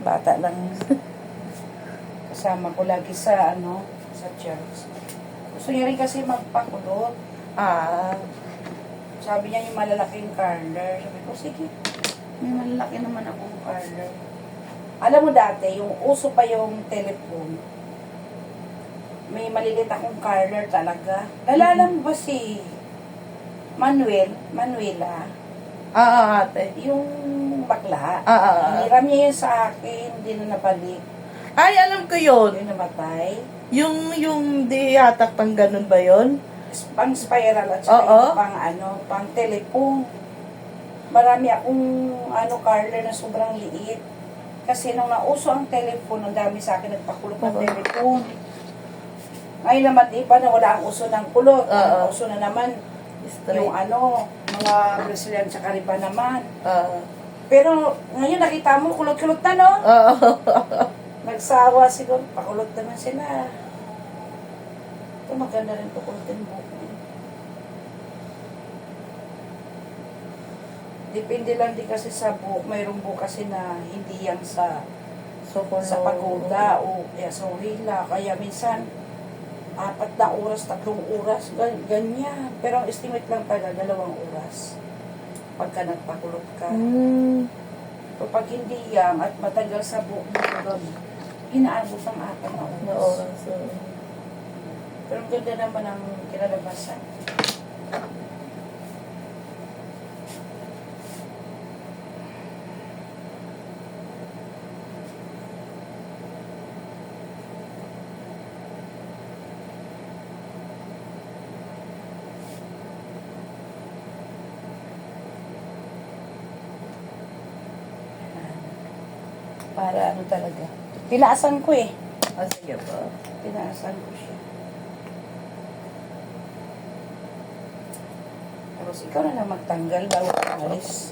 Bata lang. Kasama ko lagi sa, sa church. Gusto niya rin kasi magpakulot. Sabi niya yung malalaking curler. Sabi ko, sige. May malalaki naman akong curler. Alam mo dati, yung uso pa yung telephone. May malilit akong curler talaga. Nalala mo ba si Manuela? Ate. Yung bakla. Ah. Hiram niya yun sa akin, hindi na nabalik. Ay, alam ko yun. Yung namatay. Yung di hatak pang ganun ba yun? Pang spiral at saka yung pang telephone. Marami akong curler na sobrang liit. Kasi nung nauso ang telephone, ang dami sa akin nagpakulot ng telephone. Ngayon naman iba na wala ang uso ng kulot. Ang uso na naman yung mga Brazilian sa Cariba naman. Pero ngayon nakita mo, kulot-kulot na, no? Nagsawa siguro, pakulot naman sila. Ito maganda rin pukulutin mo. Depende lang din kasi sa buhok. Mayroong buhok kasi na hindi yan sa pagoda o sa hila. Kaya minsan, 4 na oras, 3 oras, ganyan. Pero ang estimate lang talaga, 2 oras. Pagka nagpakulot ka. So, pag hindi yan at matagal sa buhok mo, inaabot ang 4 na oras. Pero ang ganda naman ang kinalabasan. Para talaga. Pinaasan ko eh. Sige po. Pinaasan ko siya. Tapos ikaw na lang magtanggal bago ka alis.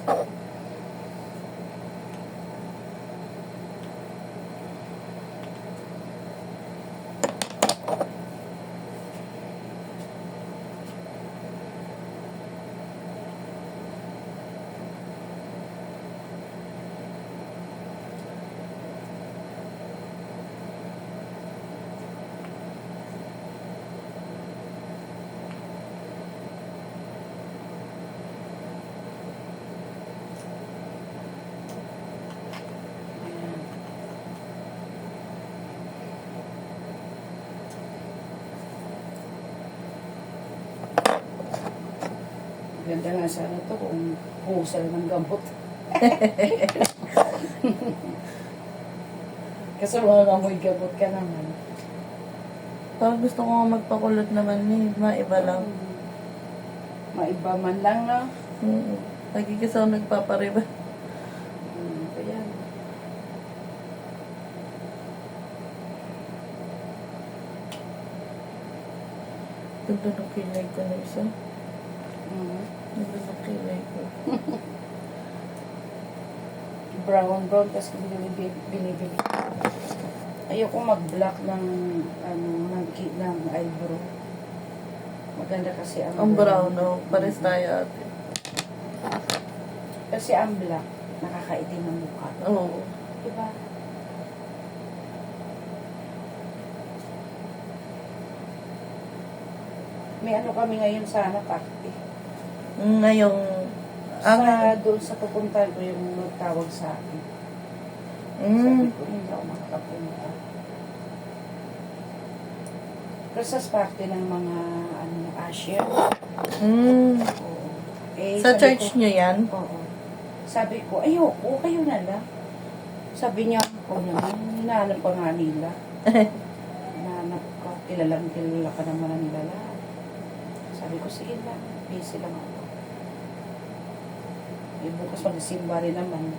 Ganda nga sana to kung husal ng gamot. Kasi mga amoy gamot ka naman. Pero gusto ko nga magpakulot naman maiba lang. Maiba man lang, no? Lagi kasi ako nagpapariba. Kaya. Ganda ng kilay ko na isa. Ganda ng kilay ko. Brown, tapos binibili. Ayoko mag-black ng eyebrow. Maganda kasi Ang brown, no? Pares tayo ate. Kasi ang black, nakakaitim ng mukha. Oo. Diba? May kami ngayon sana takti. Ngayong... Doon sa pupuntahan ko yung nagtawag sa akin. Sabi ko, hindi ako makakapunta. Christmas party ng mga usher. Sa church nyo yan? Oo. Sabi ko, ayoko, kayo na lang. Sabi niya, naman, hinahanap pa nga nila. Hinahanap ko, kilala ka naman ng nila. Sabi ko, sige lang, busy lang ako. Bukas mag-simba rin naman.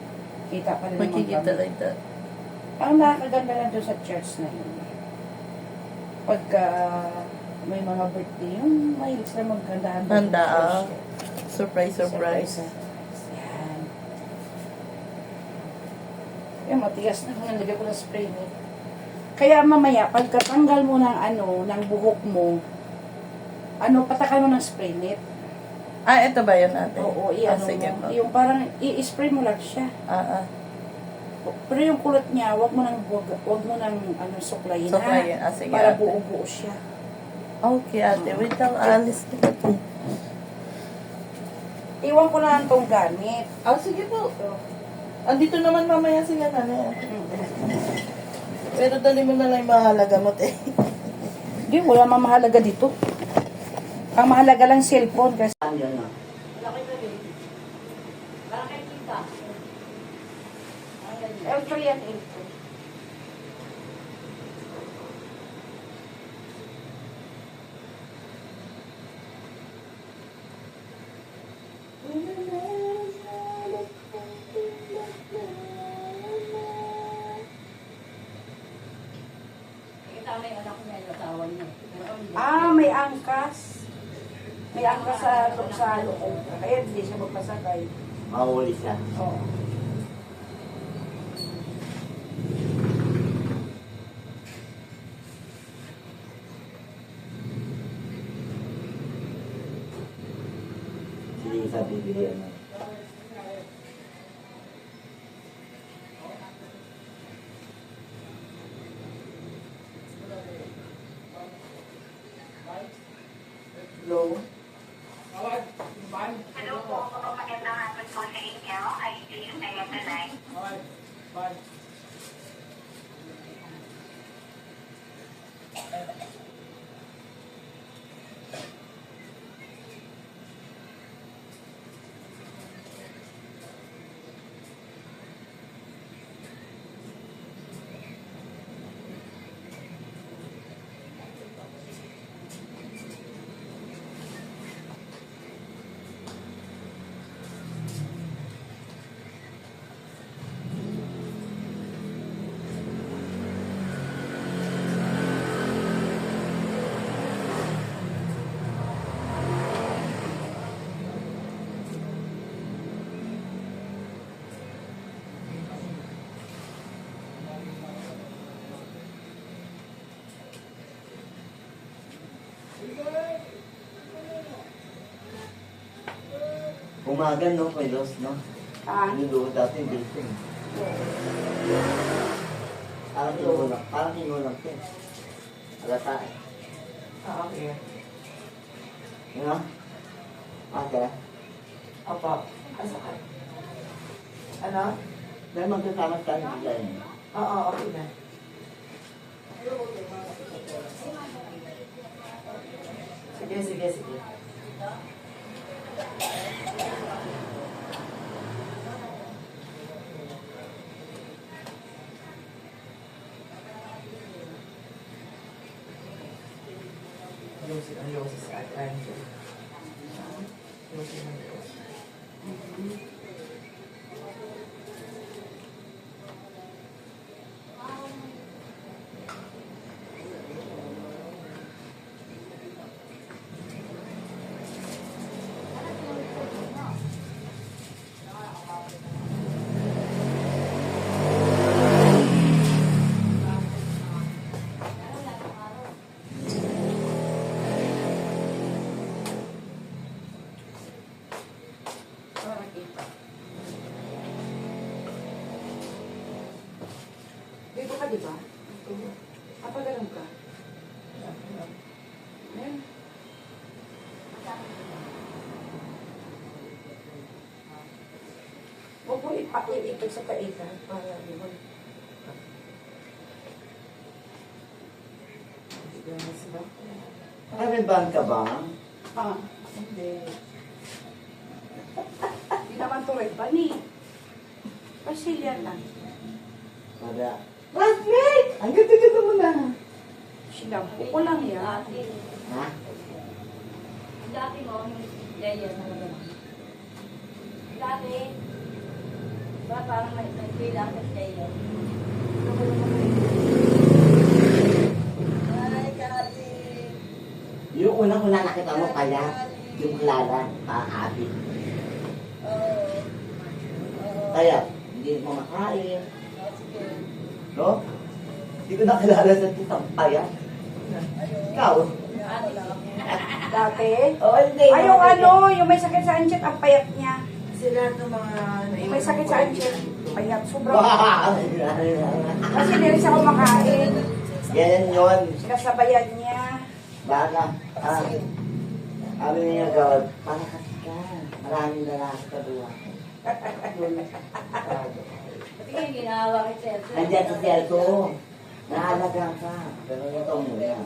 Kita pa rin naman kami. Magkikita like that. Ang nakakaganda lang doon sa church na yun. Pagka may mga birthday, yung mahilig sila magkandahan. Handa, surprise. Yan. Yan, matigas na. Nalagay ko na spray net. Kaya mamaya, pagkatanggal mo ng buhok mo, patakal mo ng spray net. Ito ba yun ate? Oo, sige po. yung parang i-spray mo lang siya. Pero yung kulot niya, wag mo nang ano, suklayin, Suklayin. ha? Sige, Para ate. buo-buo siya. Okay, ate. Wait lang, alis ko ate. Iwan ko na lang tong gamit. Ah, sige po. Andito naman mamaya sila nanay. Pero dali mo na lang yung mahalaga mo, te. Hindi, wala mamahalaga dito. Ang mahalaga lang cellphone kasi. Yan na. L3 yan, L3. May angkas. May angkas sa loob. Kaya hindi siya magpasakay. Mahuli siya. Oo. Sige sa bibili ano. Hello? Hello po, magandang hapon po sa inyo. Ay, yung nag-line. Umaga no, may loss no. Niluto dati yung briefing. Parang kinulang ko eh. Alata eh. Ah, okay. You know? Okay. Apa? Asakay. Ano? Dahil magkasama tayo bigla yun. Oo, okay na. Sige, sige, sige. Ayusin sa atin. Ayusin ang Diyos. Dito ka, di ba? Apa ganun ka? Ayan. Huwag mo ipaipit sa kaitan para yun. Nakareban ka ba? Ah, Hindi. hindi naman to red bunny. Brazilian lang. Para. Classmate! Ang ganda-ganda mo na. Sinabu ko lang yan. Ha? Dati mo, yaya talaga. Dati, ba parang may bilang sa yaya. Ay, kasi. Yung unang-una nakita mo kaya, yung Clara, happy. Kaya, hindi mo makain. No? Hindi ko nakilala sa titang payat. Ikaw? Dati. Oh, hindi. Ay, yung ano, yung may sakit sa anjet, ang payat niya. Sila ng mga May sakit sa anjet. Payat, sobrang. Wow! Kasi hindi rin siya kumakain. Ganyan yun. Sinasabayan niya. Baka, sabi niya gawad, malakas ka. Maraming lalaki ka doon. Nandiyan sa siyal ko. Nahalaga ka. Pero ito muna.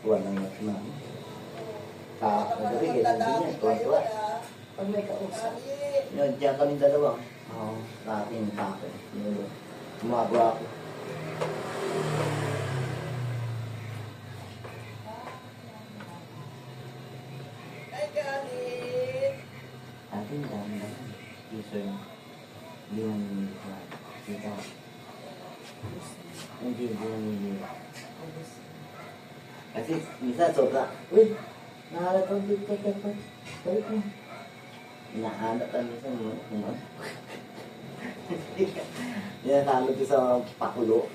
Tuwan ng mas na. Kagabi, ganyan din yan. Tuwan-tuwa. Pag may kausap. Yun, diyan kami dalawa. Oo, sa akin, sa akin. Yun, gumagawa ako. Atin, dami na. T-shirt. Hindi na nililiwa. Dito. Hindi na nililiwa. Kasi, minsan sobra. Uy, nahalat ang dito kay ko. Balik mo. Hinahanap ang minsan mo. Hinahanap ko sa pakulo.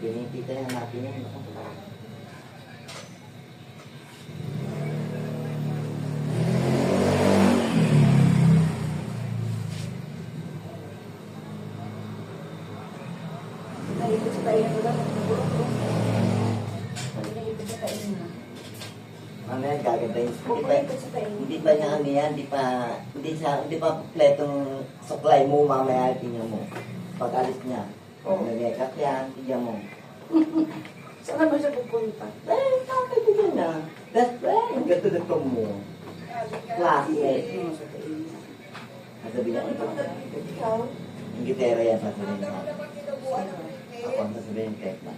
Pinipita yan natin yan. Naipit sa tayo na lang. Naipit sa tayo na. Mamaya gagandahin. Naipit sa tayo. Hindi pa niya ano yan, hindi pa kompletong supply mo, mamaya tingnan mo. Pag alis niya, pag nag-make-up yan, tingnan mo. Saan naman siya pupunta? Nakakaibigan na. Best friend, gato mo. Classmate. Sabi niya, Ikaw? yung gitera yan, sasabihin niya. Ako ang sasabihin, Tekla.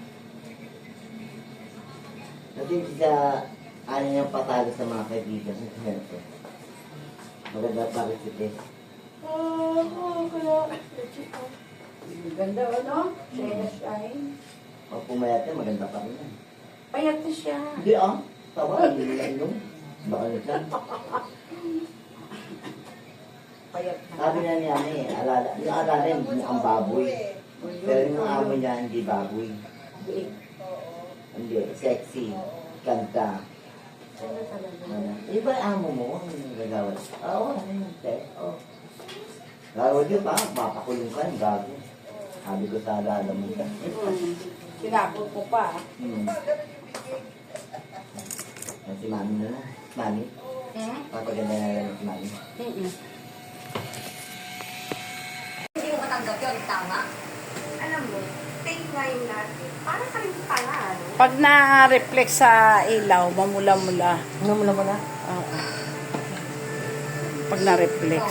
Kasi siya, ano niyang patalo sa mga kaibigan. Maganda pa rin si Tess. Ganda ano? Shine, shine. Pag pumayat yan, maganda pa rin yan. Payat na siya. Hindi tawa, hindi lang yun. Baka na siya. Payat na. Sabi na niya, yung alala yung mukhang baboy. Pero yung amo niya, hindi baboy. Biig. Hindi, sexy, ganda. Sana talaga. Iba yung amo mo, yung gagawin. Oo, ano yung te? Oo. Gagawin yun ba? Mapakulong ka, yung gago. Sabi ko sa alala mo siya. Sinakot ko pa. Si mami na lang. Mami? Papaganda na lang si mami. Hindi mo matanggap yun, tama? Alam mo, take nga yung natin. Para sa rin pala, ano? Pag na-reflect sa ilaw, mamula-mula. Mula-mula. Oo. Pag na-reflex.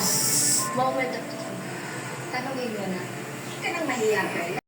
Moment of truth. Tanongin mo na. Hindi ka nang mahiya, girl.